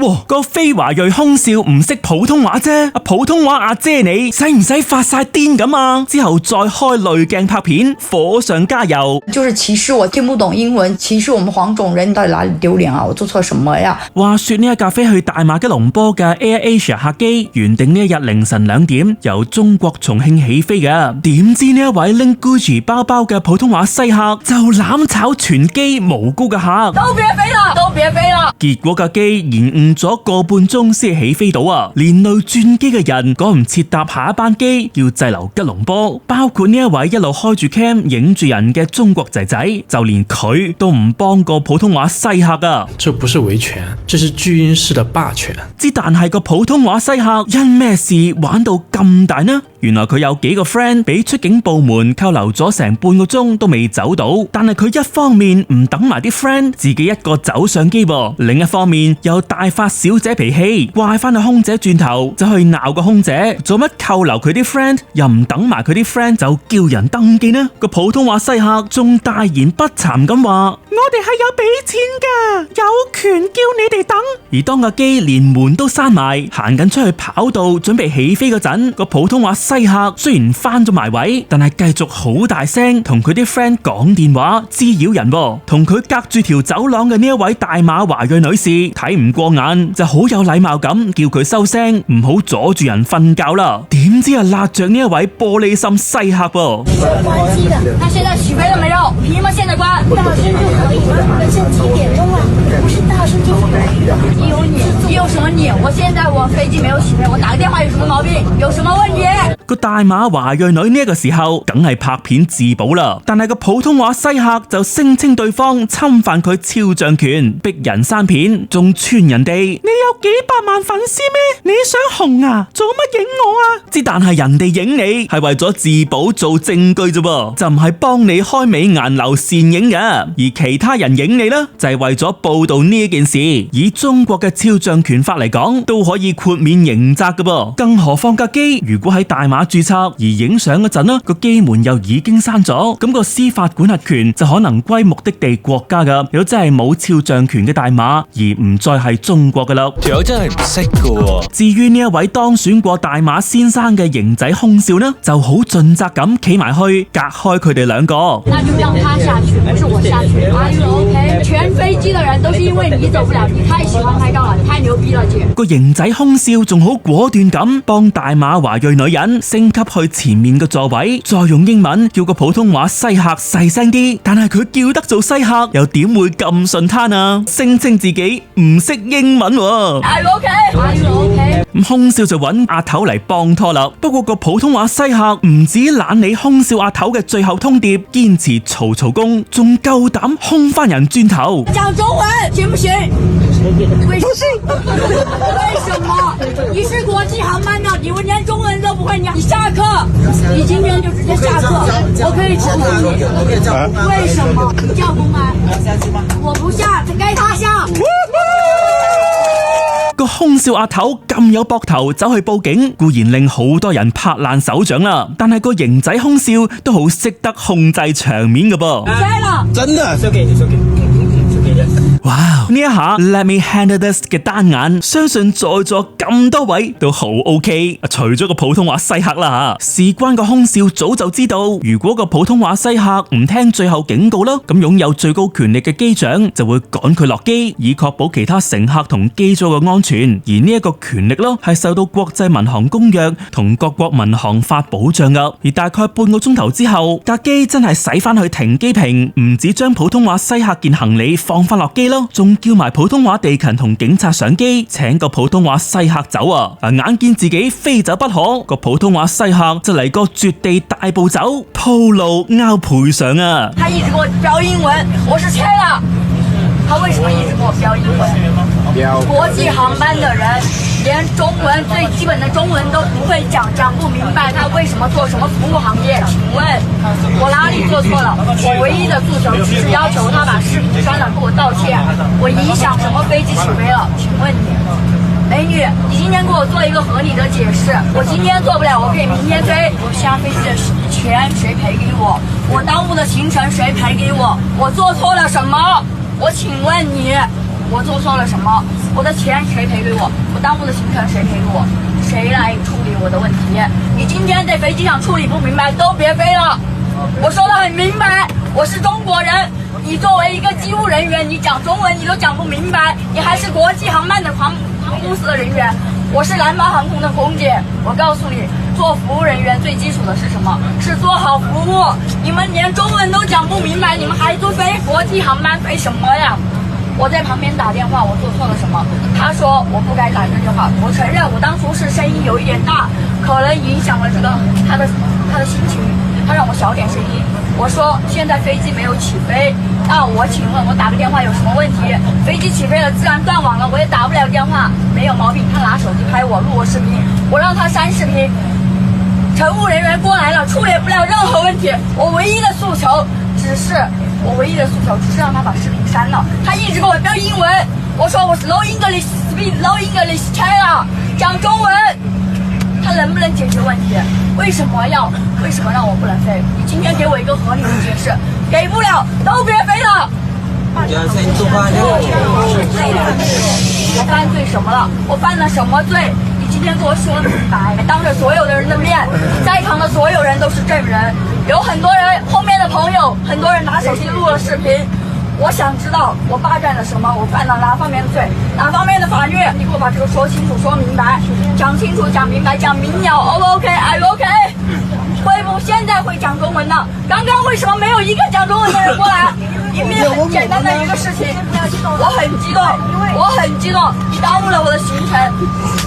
哇，個非華裔空少唔識普通話啫，普通話阿姐你使唔使發晒癲咁啊？之後再開濾鏡拍片，火上加油。就是歧視我聽不懂英文，歧視我們黃種人，到底哪裡丟臉啊？我做錯什麼呀？話說呢一架飛去大馬吉隆坡嘅 Air Asia 客機，原定呢一日凌晨2點由中國重慶起飛嘅，點知呢一位拎 Gucci 包包嘅普通話西客就攬炒全機無辜嘅客，都別飛啦，都別飛啦！結果架機延誤咗個半鐘先起飛到啊！連累轉機嘅人趕唔切搭下一班機，要滯留吉隆坡。包括呢一位一路開住 cam 影住人嘅中國仔仔，就連佢都唔幫個普通話西客啊！這不是維權，這是巨嬰式的霸權。之但係個普通話西客因咩事玩到咁大呢？原來佢有幾個 friend 俾出境部門扣留咗成半個鐘都未走到，但係佢一方面唔等埋啲 friend，自己一個走上機噃，另一方面又大發小姐脾氣，怪翻個空姐轉頭就去鬧個空姐，做乜扣留佢啲 friend，又唔等埋佢啲 friend 就叫人登機呢？個普通話西客仲大言不慚咁話：我哋係有俾錢噶，有權叫你哋等。而當架機連門都閂埋，行緊出去跑道準備起飛嗰陣，個普通話西客雖然翻咗埋位，但係繼續好大聲同佢啲 friend 講電話滋擾人，同佢隔住條走廊嘅呢一位大馬華裔女士睇唔過眼，就好有禮貌咁叫佢收聲，唔好阻住人瞓覺啦。點知啊，辣着呢一位玻璃心西客噃。關機的，那現在起飛了沒有？憑什麼現在關？大聲就可以嗎？現在幾點鐘啊？不是大聲就可以的。你有什麼你？我現在我飛機沒有起飛，我打個電話有什麼毛病？有什麼問題？個大馬華裔女呢一個時候梗係拍片自保啦，但係個普通話西客就聲稱對方侵犯佢肖像權，逼人刪片，仲串人哋：你有幾百萬粉絲咩？你想紅啊？做乜影我啊？之但係人哋影你係為咗自保做證據啫噃，就唔係幫你開美顏留倩影嘅。而其他人影你呢，就係為咗報道呢一件事。以中國嘅肖像權法嚟講，都可以豁免刑責嘅噃。更何況架機如果喺大馬註冊而影相嗰陣呢，個機門又已經閂咗，咁個司法管轄權就可能歸目的地國家噶。如果真係冇肖像權嘅大馬，而唔再係中國噶啦。條友真係唔識噶。至於呢一位當選過大馬先生嘅型仔空少呢，就好盡責咁企埋去隔開佢哋兩個。那就讓他下去，不是我下去。Are you OK？全飛機的人都是因為你走不了，你太喜歡拍照了，你太牛逼了，姐。個型仔空少仲好果斷咁幫大馬華裔女人升級去前面嘅座位，再用英文叫個普通話西客細聲啲。但係佢叫得做西客，又點會咁順攤啊？聲稱自己唔識英文喎。Are you OK？Are you OK？咁空少就揾阿頭嚟幫拖啦。不過個普通話西客唔止懶理空少阿頭嘅最後通牒，堅持嘈嘈公，仲夠膽空翻人轉頭。講中文行不行？不行。為什麼？你是國際航班的，你連中文都不會，你下課，你今天就直接下課，我可以處理你。為什麼？你叫公安？我不下，該他下。個空少阿頭咁有膊頭走去報警，固然令好多人拍爛手掌啦，但係個型仔空少都好識得控制場面㗎噃。真的哇！呢一下 Let me handle this 嘅單眼，相信在座咁多位都好 OK。除咗個普通話西客啦吓，事關個空少早就知道，如果個普通話西客唔聽最後警告啦，咁擁有最高權力嘅機長就會趕佢落機，以確保其他乘客同機組嘅安全。而呢一個權力咯，係受到國際民航公約同各國民航法保障噶。而大概半個鐘頭之後，架機真係駛翻去停機坪，唔止將普通話西客件行李放翻落機咯，仲叫埋普通話地勤同警察上機，請個普通話西客走啊！眼見自己非走不可，個普通話西客就嚟個絕地大步走，鋪路拗賠償啊！他一直給我標英文，我是拆了。他為什麼一直給我標英文？國際航班的人連中文最基本的中文都不會講，講不明白，他為什麼做什麼服務行業？請問我哪裡做錯了？我唯一的訴求只是要求他把視頻刪了，給我道歉。我影響什麼飛機起飛了？請問你，美女，你今天給我做一個合理的解釋。我今天做不了，我可以明天飛。我下飛機的錢誰賠給我？我耽誤的行程誰賠給我？我做錯了什麼？我請問你。我做错了什么？我的钱谁赔给我？我耽误的行程谁赔给我？谁来处理我的问题？你今天在飞机上处理不明白，都别飞了。我说的很明白，我是中国人。你作为一个机务人员，你讲中文你都讲不明白，你还是国际航班的航空公司的人员。我是蓝巴航空的空姐，我告诉你，做服务人员最基础的是什么？是做好服务。你们连中文都讲不明白，你们还坐飞国际航班飞什么呀？我在旁边打电话，我做错了什么？他说我不该打这电话。我承认我当初是声音有一点大，可能影响了这个他的心情，他让我小点声音。我说现在飞机没有起飞，那我请问我打个电话有什么问题？飞机起飞了，自然断网了，我也打不了电话，没有毛病。他拿手机拍我，录我视频，我让他删视频。乘务人员过来了，处理不了任何问题。我唯一的诉求只是让他把视频删了。他一直跟我标英文，我说我是 low English speak low English China 讲中文。他能不能解决问题？为什么让我不能飞？你今天给我一个合理的解释，给不了都别飞了。我犯罪什么了？我犯了什么罪？你今天给我说明白，当着所有的人的面，在场的所有人都是证人，有很多人后面的朋友，很多人拿手机录了视频。我想知道我霸占了什么，我犯了哪方面的罪，哪方面的法律？你给我把这个说清楚、说明白，讲清楚、讲明白、讲明了。O 不 OK？I OK？ 会不现在会讲中文的？刚刚为什么没有一个讲中文的人过来？明明很简单的一个事情，我很激动，你耽误了我的行程，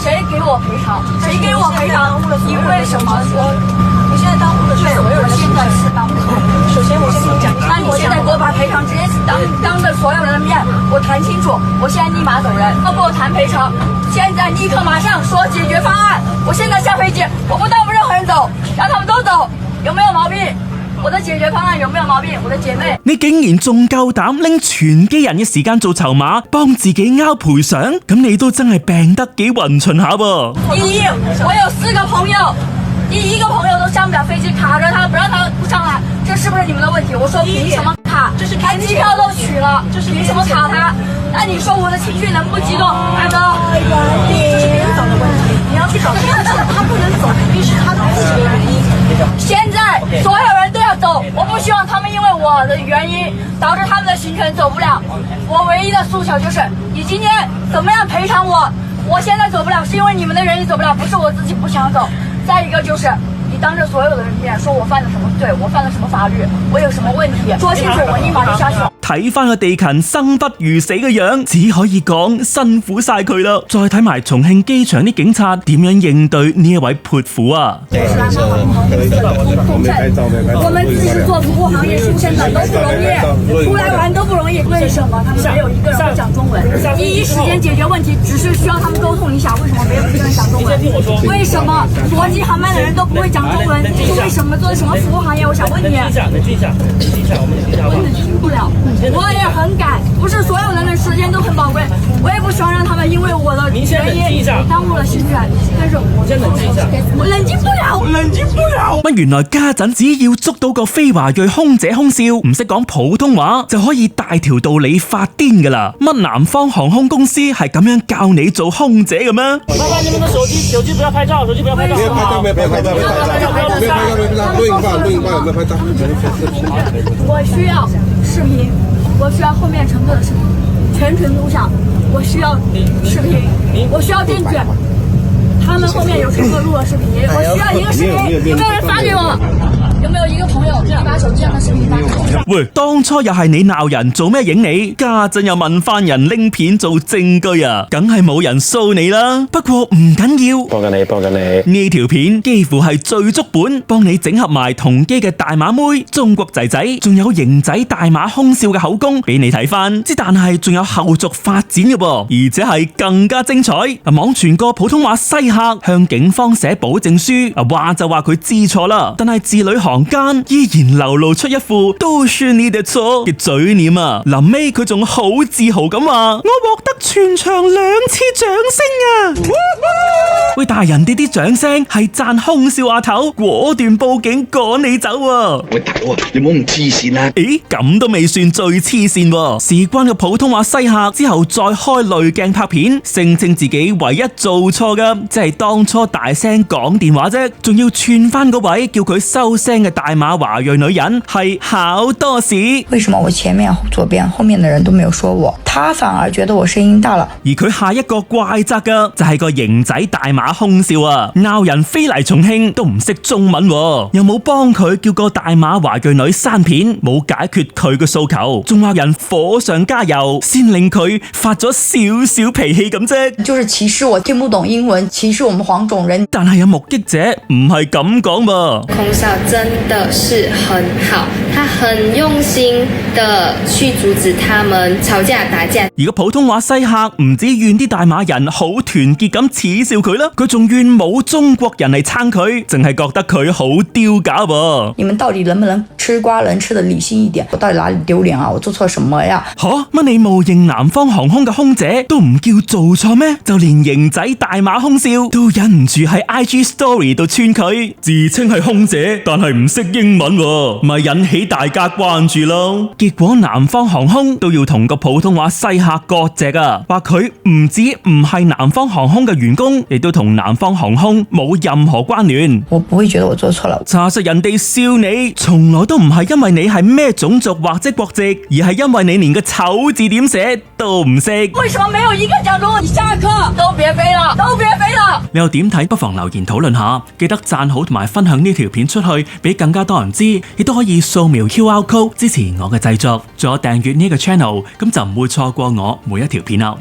谁给我赔偿？谁给我赔偿？你为什么说你现在耽误了所有人？现在是耽误了。首先我先跟你讲，那你现在给我把赔偿直接当着所有人的面，我谈清楚，我现在立马走人，要不我谈赔偿，现在立刻马上说解决方案。我现在下飞機，我不耽誤任何人走，讓他們都走，有沒有毛病？我的解決方案有沒有毛病？我的姐妹，你竟然仲夠膽拎全機人嘅時間做籌碼，幫自己拗賠償，咁你都真係病得幾勻循下噃。第一，我有4個朋友，第一個朋友都上不了飛機，卡着他不讓他不上來，這是不是你們的問題？我說憑什麼卡？他機票都取了，憑什麼卡他？那你說我的情緒能不激動？大哥，這是領導的問題，你要去找他不能走，必須他自己的原因。現在所有人都要走，我不希望他們因為我的原因導致他們的行程走不了。我唯一的訴求就是，你今天怎麼樣賠償我？我現在走不了，是因為你們的原因走不了，不是我自己不想走。再一個就是你當着所有的人面說我犯了什麼罪，我犯了什麼法律，我有什麼問題，說清楚，我立馬就下去。睇翻個地勤生不如死嘅樣，只可以講辛苦晒佢啦。再睇埋重慶機場啲警察點樣應對呢一位潑婦啊！我們自己是做服務行業出身的，都不容易，出來玩都不容易。為什麼他們沒有一個人會講中文？第一時間解決問題，只是需要他們溝通一下。為什麼沒有一個人講中文？為什麼國際航班的人都不會講中文？是為什麼？做什麼服務行業？我想問你。我冷靜不了。我也很趕，不是所有人的時間都很寶貴，我也不希望讓他們因為我的原因耽誤了行程。但是我冷靜不了。乜原來家陣只要捉到個非華裔空姐空少唔識講普通話，就可以大條道理發癲噶啦？乜南方航空公司係咁樣教你做空姐嘅咩？麻煩你們的手機不要拍照，手機不要拍照。我需要視頻，我需要後面乘客的視頻，全程錄像，我需要視頻，我需要證據。他們後面有乘客錄了視頻，我需要一個視頻，有沒有人發給我？有沒有一個朋友，你把手機上的視頻發給我？喂，當初又係你鬧人，做咩影你？家陣又問翻人拎片做證據啊，梗係冇人掃你啦。不過唔緊要，幫緊你。呢條片幾乎係最足本，幫你整合埋同機嘅大馬妹、中國仔仔，仲有型仔大馬空少嘅口供俾你睇翻。之但係仲有後續發展嘅噃，而且係更加精彩。網傳個普通話西客向警方寫保證書，話就話佢知錯啦，但係字裏行間依然流露出一副都算你哋錯嘅嘴臉啊！臨尾佢仲好自豪咁話：我獲得全場2次掌聲啊！喂，但係人哋啲掌聲係讚空少阿頭，果斷報警趕你走啊！喂，大佬啊，你唔好咁黐線啦！咦，咁都未算最黐線喎！事關嘅普通話西客之後再開濾鏡拍片，聲稱自己唯一做錯嘅，即係當初大聲講電話啫，仲要串翻嗰位叫佢收聲嘅大馬華裔女人係考多士。為什麼我前面、左邊、後面的人都沒有說我，他反而覺得我聲音大了？而佢下一個怪責嘅就係個型仔大馬空少啊，鬧人飛嚟重慶都唔識中文喎，又冇幫佢叫個大馬華裔女刪片，冇解決佢嘅訴求，仲話人火上加油，先令佢發咗少少脾氣咁啫。就是歧視我聽不懂英文，歧視我們黃種人。但係有目擊者唔係咁講噃，空少真的是很好，他很用心的去阻止他們吵架打架。而個普通話西客唔止怨啲大馬人好團結咁恥笑佢啦，佢仲怨冇中國人嚟撐佢，淨係覺得佢好丟架喎。你們到底能不能吃瓜能吃得理性一點？我到底哪裏丟臉啊？我做錯什麼呀？乜你冒認南方航空嘅空姐都唔叫做錯咩？就連型仔大馬空少都忍唔住喺 IG Story 度串佢，自稱係空姐，但係唔識英文喎，咪引起大家關注咯。結果南方航空都要同個普通話西客割席啊，話佢唔止唔係南方航空嘅員工，亦都同南方航空冇任何關聯。我不會覺得我做錯了。查實人哋笑你，從來都唔係因為你係咩種族或者國籍，而係因為你連個醜字點寫都唔識。為什麼沒有一個講中文？你下課都別飛了，都別飛了。你又點睇？不妨留言討論下，記得讚好同埋分享呢條片出去，俾更加多人知，亦都可以掃描 QR Code 支持我嘅製作，仲有訂閱呢個 channel，咁就唔會錯過我每一條片啦。